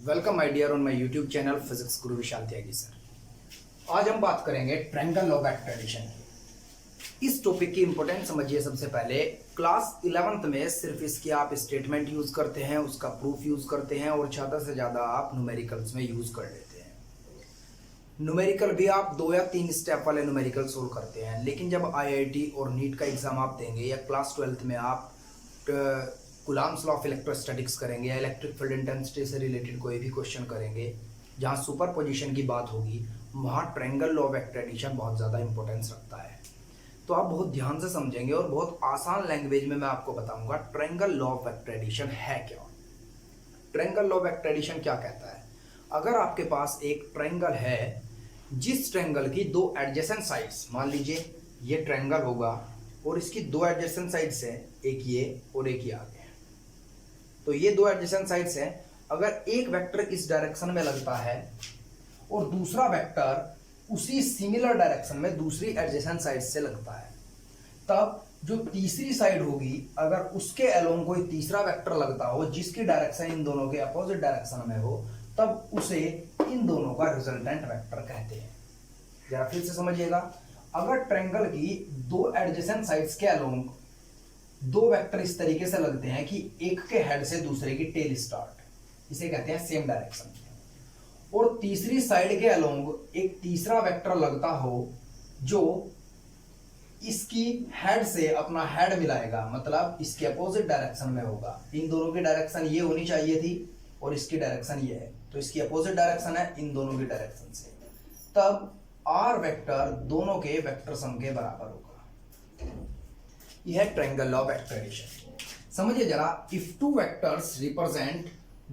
Welcome my dear on my YouTube channel physics Guru Vishal Tyagi sir. आज हम बात करेंगे ट्रायंगल लॉ ऑफ एक्ट्रेडिशन की। इस टॉपिक की इंपॉर्टेंस समझिए। सबसे पहले क्लास 11th में सिर्फ इसकी आप स्टेटमेंट यूज करते हैं, उसका प्रूफ यूज करते हैं और ज़्यादा से ज़्यादा आप न्यूमेरिकल्स में यूज कर लेते हैं। न्यूमेरिकल भी आप 2 या 3 स्टेप वाले न्यूमेरिकल सोल्व करते हैं, लेकिन जब IIT और नीट का एग्जाम आप देंगे या क्लास 12th में आप कूलम्ब्स लॉ ऑफ इलेक्ट्रोस्टैटिक्स करेंगे या इलेक्ट्रिक फील्ड इंटेंसिटी से रिलेटेड कोई भी क्वेश्चन करेंगे जहाँ सुपर पोजिशन की बात होगी, वहाँ ट्रायंगल लॉ ऑफ एक्ट्रेडिशन बहुत ज़्यादा इंपॉर्टेंस रखता है। तो आप बहुत ध्यान से समझेंगे और बहुत आसान लैंग्वेज में मैं आपको बताऊंगा ट्रायंगल लॉ ऑफ एक्ट्रेडिशन है क्या। ट्रायंगल लॉ ऑफ एक्ट्रेडिशन क्या कहता है? अगर आपके पास एक ट्रायंगल है, जिस ट्रायंगल की 2 एडजेसेंट साइड्स, मान लीजिए ये ट्रायंगल होगा और इसकी 2 एडजेसेंट साइड्स है, एक ये और एक ये आगे। तो ये 2 एडजेसेंट साइड्स हैं। अगर एक वेक्टर इस डायरेक्शन में लगता है और दूसरा वेक्टर उसी सिमिलर डायरेक्शन में दूसरी एडजेसेंट साइड से लगता है, तब जो तीसरी साइड होगी, अगर उसके अलोंग कोई तीसरा वेक्टर लगता हो जिसकी डायरेक्शन इन दोनों के अपोजिट डायरेक्शन में हो, तब उसे इन दोनों का रिजल्टेंट वेक्टर कहते हैं। जरा फिर से समझिएगा। अगर ट्रायंगल की 2 एडजेसेंट साइड्स के अलोंग 2 वेक्टर इस तरीके से लगते हैं कि एक के हेड से दूसरे की टेल स्टार्ट, इसे कहते हैं सेम डायरेक्शन, और तीसरी साइड के अलोंग एक तीसरा वेक्टर लगता हो जो इसकी हेड से अपना हेड मिलाएगा, मतलब इसके अपोजिट डायरेक्शन में होगा। इन दोनों की डायरेक्शन ये होनी चाहिए थी और इसकी डायरेक्शन ये है, तो इसकी अपोजिट डायरेक्शन है इन दोनों की डायरेक्शन से, तब आर वेक्टर दोनों के वेक्टर सम के बराबर होगा। यह है ट्रायंगल लॉ ऑफ एक्ट्रेडिशन। समझिए जरा, if 2 vectors represent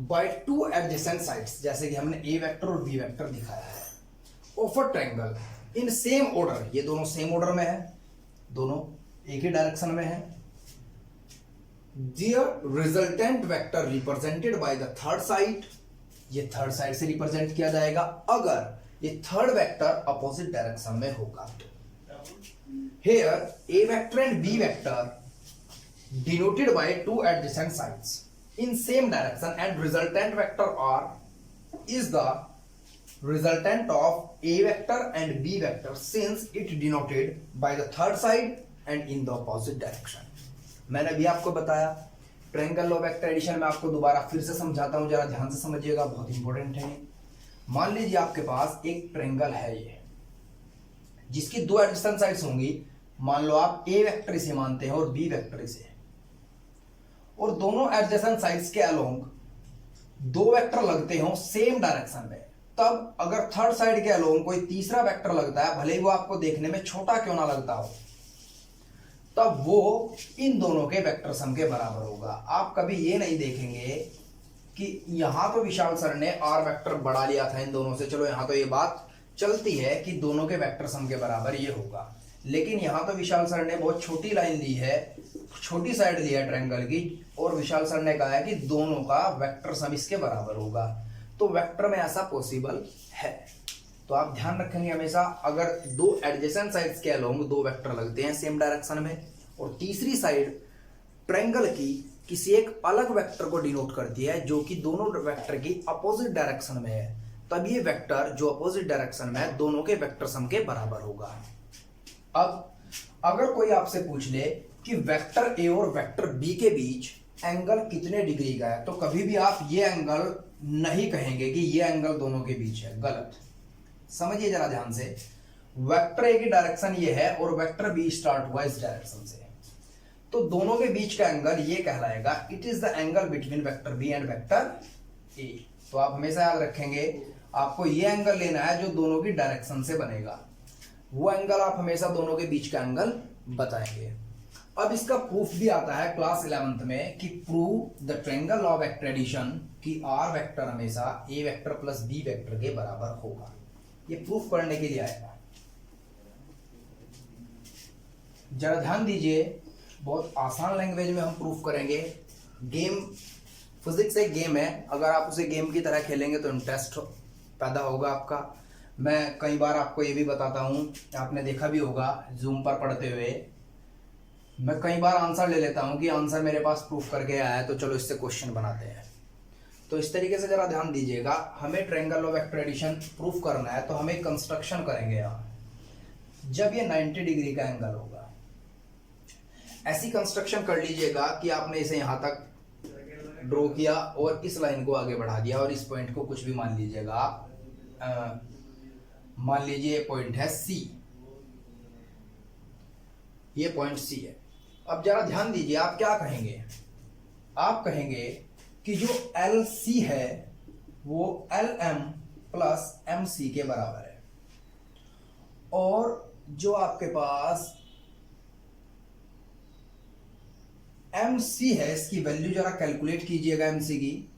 by 2 adjacent sides, जैसे कि हमने ए वेक्टर और बी वेक्टर दिखाया है, of a triangle in same order, ये दोनों सेम ऑर्डर में है, दोनों एक ही डायरेक्शन में है, there resultant vector represented by the third side, ये थर्ड साइड से रिप्रेजेंट किया जाएगा अगर ये थर्ड वेक्टर अपोजिट डायरेक्शन में होगा। Here, A vector and B vector denoted by 2 adjacent sides in same direction and resultant vector R is the resultant of A vector and B vector since it denoted by the third side and in the opposite direction. मैंने भी आपको बताया triangle law of एक्ट्रेडिशन में, आपको दोबारा फिर से समझाता हूं, जरा ध्यान से समझिएगा, बहुत इंपॉर्टेंट है। मान लीजिए आपके पास एक ट्रायंगल है ये, जिसकी 2 एडजेसेंट साइड्स होंगी। मान लो आप ए वेक्टर इसे मानते हैं और बी वेक्टर इसे, और दोनों एडजेसेंट साइड्स के अलोंग 2 वेक्टर लगते हो सेम डायरेक्शन में, तब अगर थर्ड साइड के अलोंग कोई तीसरा वेक्टर लगता है, भले ही वो आपको देखने में छोटा क्यों ना लगता हो, तब वो इन दोनों के वेक्टर सम के बराबर होगा। आप कभी ये नहीं देखेंगे कि यहां तो विशाल सर ने आर वेक्टर बढ़ा लिया था इन दोनों से, चलो यहां तो ये बात चलती है कि दोनों के वेक्टर सम के बराबर ये होगा, लेकिन यहां तो विशाल सर ने बहुत छोटी लाइन ली है, छोटी साइड ली है ट्रायंगल की, और विशाल सर ने कहा है कि दोनों का वेक्टर सम इसके बराबर होगा। तो वेक्टर में ऐसा पॉसिबल है। तो आप ध्यान रखेंगे हमेशा, अगर 2 एडजेसेंट साइड्स के अलोंग 2 वेक्टर लगते हैं सेम डायरेक्शन में और तीसरी साइड ट्रायंगल की किसी एक अलग वेक्टर को डिनोट करती है जो कि दोनों वेक्टर की अपोजिट डायरेक्शन में है, तब ये वेक्टर जो अपोजिट डायरेक्शन में है दोनों के वेक्टर सम के बराबर होगा। अब अगर कोई आपसे पूछ ले कि वेक्टर ए और वेक्टर बी के बीच एंगल कितने डिग्री का है, तो कभी भी आप ये एंगल नहीं कहेंगे कि ये एंगल दोनों के बीच है, गलत। समझिए जरा ध्यान से, वेक्टर ए की डायरेक्शन ये है और वेक्टर बी स्टार्ट हुआ इस डायरेक्शन से, तो दोनों के बीच का एंगल ये कहलाएगा it is the angle between vector B and vector A. तो आप हमेशा याद रखेंगे, आपको ये एंगल लेना है जो दोनों की डायरेक्शन से बनेगा, वो एंगल आप हमेशा दोनों के बीच का एंगल बताएंगे। अब इसका प्रूफ भी आता है क्लास 11th में कि prove the triangle law of addition कि आर वेक्टर हमेशा A vector plus B vector के बराबर होगा। ये प्रूफ करने के लिए आएगा। जरा ध्यान दीजिए, बहुत आसान लैंग्वेज में हम प्रूफ करेंगे। गेम, फिजिक्स एक गेम है, अगर आप उसे गेम की तरह खेलेंगे तो इंटरेस्ट पैदा होगा आपका। मैं कई बार आपको ये भी बताता हूँ, आपने देखा भी होगा जूम पर पढ़ते हुए, मैं कई बार आंसर ले लेता हूँ कि आंसर मेरे पास प्रूफ करके आया है तो चलो इससे क्वेश्चन बनाते हैं। तो इस तरीके से जरा ध्यान दीजिएगा, हमें triangle of vector addition proof करना है तो हमें कंस्ट्रक्शन करेंगे यहाँ। जब ये 90 डिग्री का एंगल होगा, ऐसी कंस्ट्रक्शन कर लीजिएगा कि आपने इसे यहां तक ड्रॉ किया और इस लाइन को आगे बढ़ा दिया और इस पॉइंट को कुछ भी मान लीजिएगा आप, मान लीजिए ये पॉइंट है सी, ये पॉइंट सी है। अब जरा ध्यान दीजिए, आप क्या कहेंगे, आप कहेंगे कि जो एल सी है वो L M plus M C के बराबर है, और जो आपके पास एम सी है इसकी वैल्यू जरा कैलकुलेट कीजिएगा एम सी की।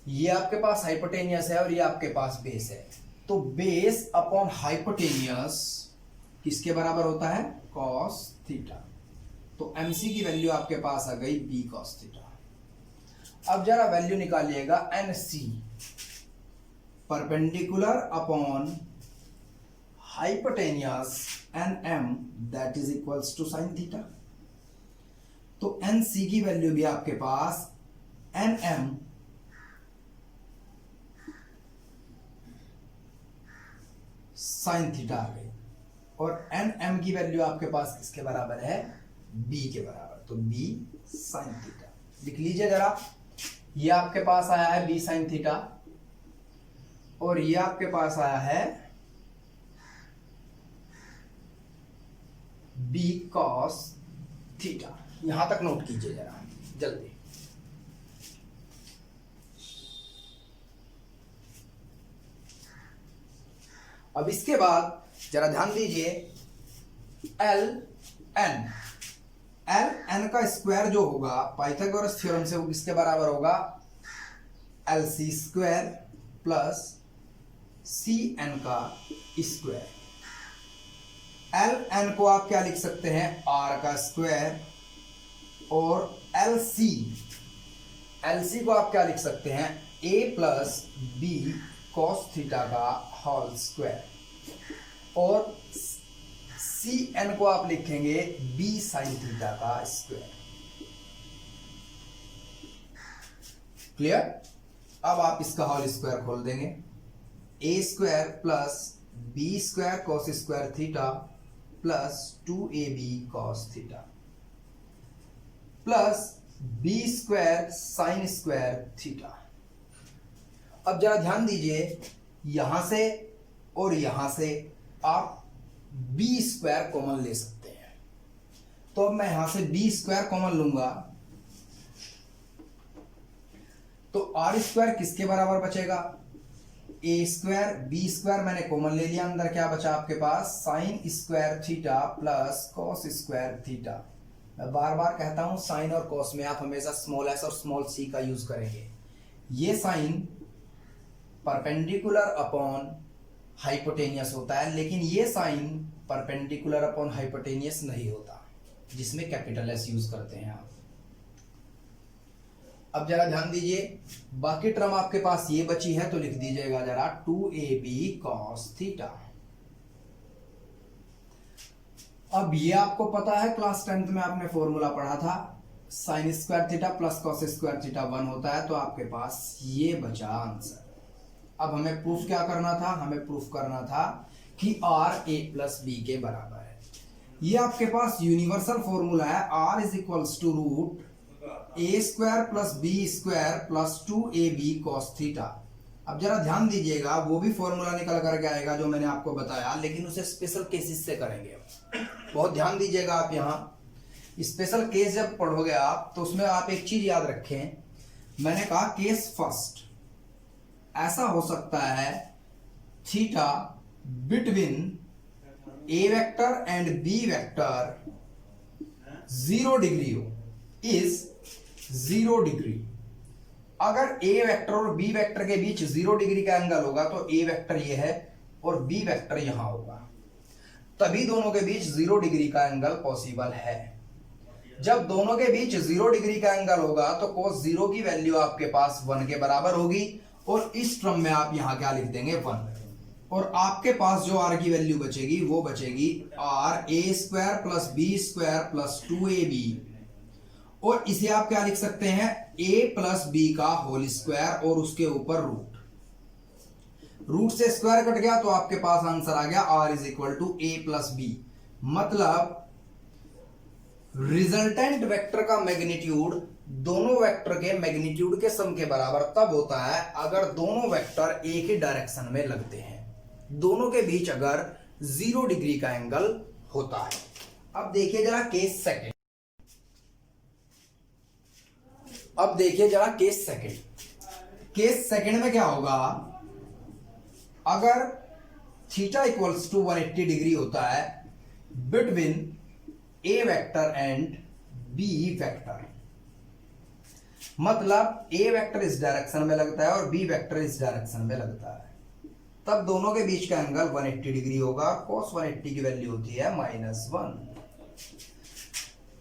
ये आपके पास हाइपोटेनियस है और ये आपके पास बेस है, तो बेस अपॉन हाइपोटेनियस किसके बराबर होता है, कॉस थीटा। तो एमसी की वैल्यू आपके पास आ गई बी कॉस थीटा। अब जरा वैल्यू निकालिएगा N C, perpendicular upon hypotenuse N M that is equals to sine theta. तो एन सी की वैल्यू भी आपके पास एन एम साइन थीटा आ गई, और एन एम की वैल्यू आपके पास किसके बराबर है, बी के बराबर, तो बी साइन थीटा। लिख लीजिए जरा, ये आपके पास आया है बी साइन थीटा और ये आपके पास आया है बी कॉस थीटा। यहां तक नोट कीजिए जरा जल्दी। अब इसके बाद जरा ध्यान दीजिए, एल एन का स्क्वायर जो होगा पाइथागोरस थ्योरम से वो किसके बराबर होगा, L C square plus C N का स्क्वायर। एल एन को आप क्या लिख सकते हैं, आर का स्क्वायर, और एल सी को आप क्या लिख सकते हैं, A plus B cos theta का होल स्क्वायर, और सी एन को आप लिखेंगे बी साइन थीटा का स्क्वायर। क्लियर। अब आप इसका होल स्क्वायर खोल देंगे, A square plus B square cos square theta plus 2ab cos theta plus B square sine square theta. अब जरा ध्यान दीजिए, यहां से और यहां से आप बी स्क्वायर कॉमन ले सकते हैं, तो अब मैं यहां से बी स्क्वायर कॉमन लूंगा तो आर स्क्वायर किसके बराबर बचेगा, ए स्क्वायर, बी स्क्वायर मैंने कॉमन ले लिया, अंदर क्या बचा आपके पास, sine square theta plus cos square theta. मैं बार बार कहता हूं साइन और कॉस में आप हमेशा स्मॉल एस और स्मॉल सी का यूज करेंगे। ये साइन परपेंडिकुलर अपॉन हाइपोटेनियस होता है, लेकिन ये साइन परपेंडिकुलर अपॉन हाइपोटेनियस नहीं होता, जिसमें कैपिटल एस यूज करते हैं आप। अब जरा ध्यान दीजिए, बाकी टर्म आपके पास ये बची है तो लिख दीजिएगा जरा 2ab cos थीटा। अब ये आपको पता है, क्लास 10th में आपने फॉर्मूला पढ़ा था, sign square theta plus cos square theta 1 होता है, तो आपके पास ये बचा आंसर। अब हमें प्रूफ क्या करना था, हमें प्रूफ करना था कि आर ए प्लस बी के बराबर है। ये आपके पास यूनिवर्सल फॉर्मूला है, R is equals to root A square plus B square plus 2ab cos theta. अब जरा ध्यान दीजिएगा, वो भी फॉर्मूला निकल करके आएगा जो मैंने आपको बताया, लेकिन उसे स्पेशल केसेस से करेंगे। बहुत ध्यान दीजिएगा आप, यहाँ स्पेशल केस जब पढ़ोगे आप तो उसमें आप एक चीज याद रखें, मैंने कहा केस फर्स्ट ऐसा हो सकता है theta between A vector and B vector 0 degree हो, इज 0 डिग्री। अगर ए वेक्टर और बी वेक्टर के बीच 0 डिग्री का एंगल होगा तो ए वेक्टर ये है और बी वेक्टर यहां होगा, तभी दोनों के बीच 0 डिग्री का एंगल पॉसिबल है। जब दोनों के बीच 0 डिग्री का एंगल होगा तो cos 0 की वैल्यू आपके पास 1 के बराबर होगी, और इस टर्म में आप यहां क्या लिख देंगे 1, और आपके पास जो r की वैल्यू बचेगी वो बचेगी r a square plus B square plus 2ab, और इसे आप क्या लिख सकते हैं, a प्लस बी का होल स्क्वायर और उसके ऊपर रूट से स्क्वायर कट गया तो आपके पास आंसर आ गया r is equal to a plus B. मतलब रिजल्टेंट वेक्टर का मैग्नीट्यूड दोनों वेक्टर के मैग्नीट्यूड के सम के बराबर तब होता है अगर दोनों वेक्टर एक ही डायरेक्शन में लगते हैं, दोनों के बीच अगर 0 डिग्री का एंगल होता है। अब देखिए जरा केस सेकंड, अब देखिए जरा केस सेकंड। केस सेकंड में क्या होगा, अगर थीटा इक्वल्स टू 180 डिग्री होता है between A vector and B vector, मतलब ए वेक्टर इस डायरेक्शन में लगता है और बी वेक्टर इस डायरेक्शन में लगता है, तब दोनों के बीच का एंगल 180 डिग्री होगा। cos 180 की वैल्यू होती है -1।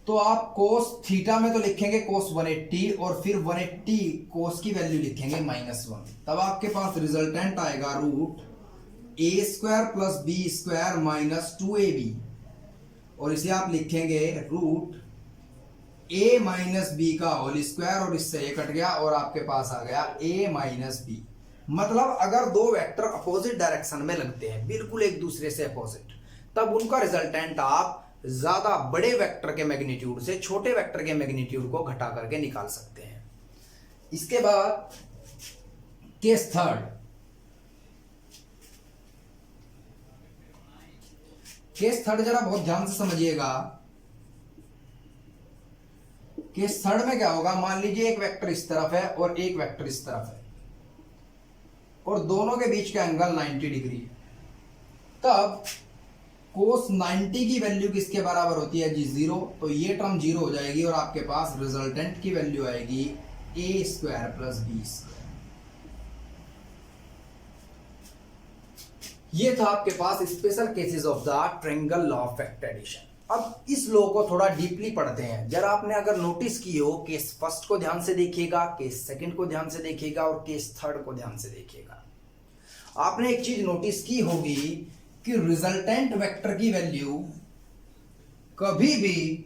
तो आप कोस थीटा में तो लिखेंगे cos 180 और फिर 180 कोस की वैल्यू लिखेंगे -1, तब आपके पास रिजल्टेंट आएगा root a square plus B square minus 2ab, और इसे आप लिखेंगे रूट a माइनस बी का होल स्क्वायर और इससे a कट गया और आपके पास आ गया a माइनस बी। मतलब अगर दो वेक्टर अपोजिट डायरेक्शन में लगते हैं, बिल्कुल एक दूसरे से अपोजिट, तब उनका रिजल्टेंट आप ज्यादा बड़े वेक्टर के मैग्नीट्यूड से छोटे वेक्टर के मैग्नीट्यूड को घटा करके निकाल सकते हैं। इसके बाद केस थर्ड, केस थर्ड जरा बहुत ध्यान से समझिएगा। केस थर्ड में क्या होगा, मान लीजिए एक वेक्टर इस तरफ है और एक वेक्टर इस तरफ है और दोनों के बीच का एंगल 90 डिग्री है, तब कोस 90 की वैल्यू किसके बराबर होती है जी, 0। तो ये टर्म 0 हो जाएगी और आपके पास रिजल्टेंट की वैल्यू आएगी a square plus B square. ये था आपके पास special cases of the triangle law of vector addition. अब इस लॉ को थोड़ा डीपली पढ़ते हैं। जरा आपने अगर नोटिस की हो, केस फर्स्ट को ध्यान से देखिएगा, केस सेकंड को ध्यान से देखिएगा और केस थर्ड को ध्यान से देखिएगा। आपने एक चीज नोटिस की होगी कि रिजल्टेंट वेक्टर की वैल्यू कभी भी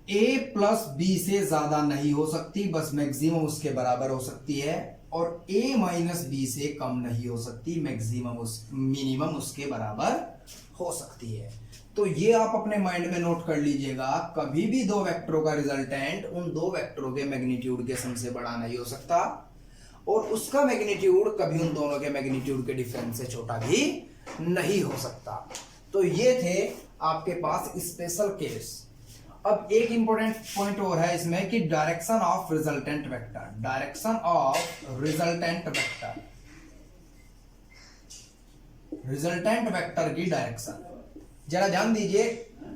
a प्लस बी से ज्यादा नहीं हो सकती, बस मैक्सिमम उसके बराबर हो सकती है, और a माइनस बी से कम नहीं हो सकती, मैक्सिमम मिनिमम उसके बराबर हो सकती है। तो ये आप अपने माइंड में नोट कर लीजिएगा, कभी भी दो वेक्टरों का रिजल्टेंट उन दो वेक्टरों के मैग्नीट्यूड के सम से बड़ा नहीं हो सकता, और उसका मैग्नीट्यूड कभी उन दोनों के मैग्नीट्यूड के डिफरेंस से छोटा भी नहीं हो सकता। तो ये थे आपके पास स्पेशल केस। अब एक इंपॉर्टेंट पॉइंट और है इसमें कि direction of resultant vector, direction of resultant vector, resultant vector की डायरेक्शन। जरा ध्यान दीजिए,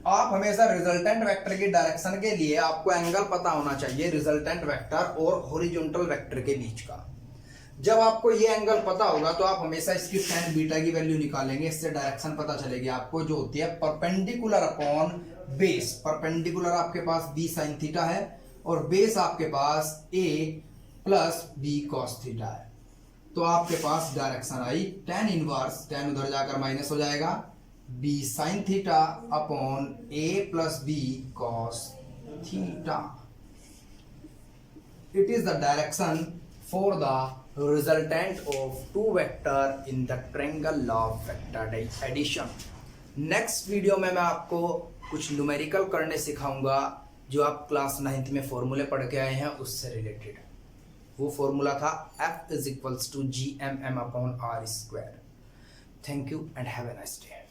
आप हमेशा रिजल्टेंट वेक्टर की डायरेक्शन के लिए आपको एंगल पता होना चाहिए रिजल्टेंट वेक्टर और हॉरिजॉन्टल वेक्टर के बीच का। जब आपको ये एंगल पता होगा तो आप हमेशा इसकी tan बीटा की वैल्यू निकालेंगे, इससे डायरेक्शन पता चलेगी आपको, जो होती है परपेंडिकुलर अपॉन बेस। परपेंडिकुलर आपके पास b sin थीटा है और बेस आपके पास a plus b cos theta है। तो आपके पास डायरेक्शन आई tan इनवर्स, tan उधर जाकर माइनस हो जाएगा, b sin theta upon a plus b cos theta. It is the direction for the resultant of two vector in the triangle law of vector addition। Next video में मैं आपको कुछ numerical करने सिखाऊंगा जो आप क्लास 9th में फॉर्मूले पढ़ के आए हैं उससे रिलेटेड। वो फॉर्मूला था F = GMM/R²। Thank you and have a nice day.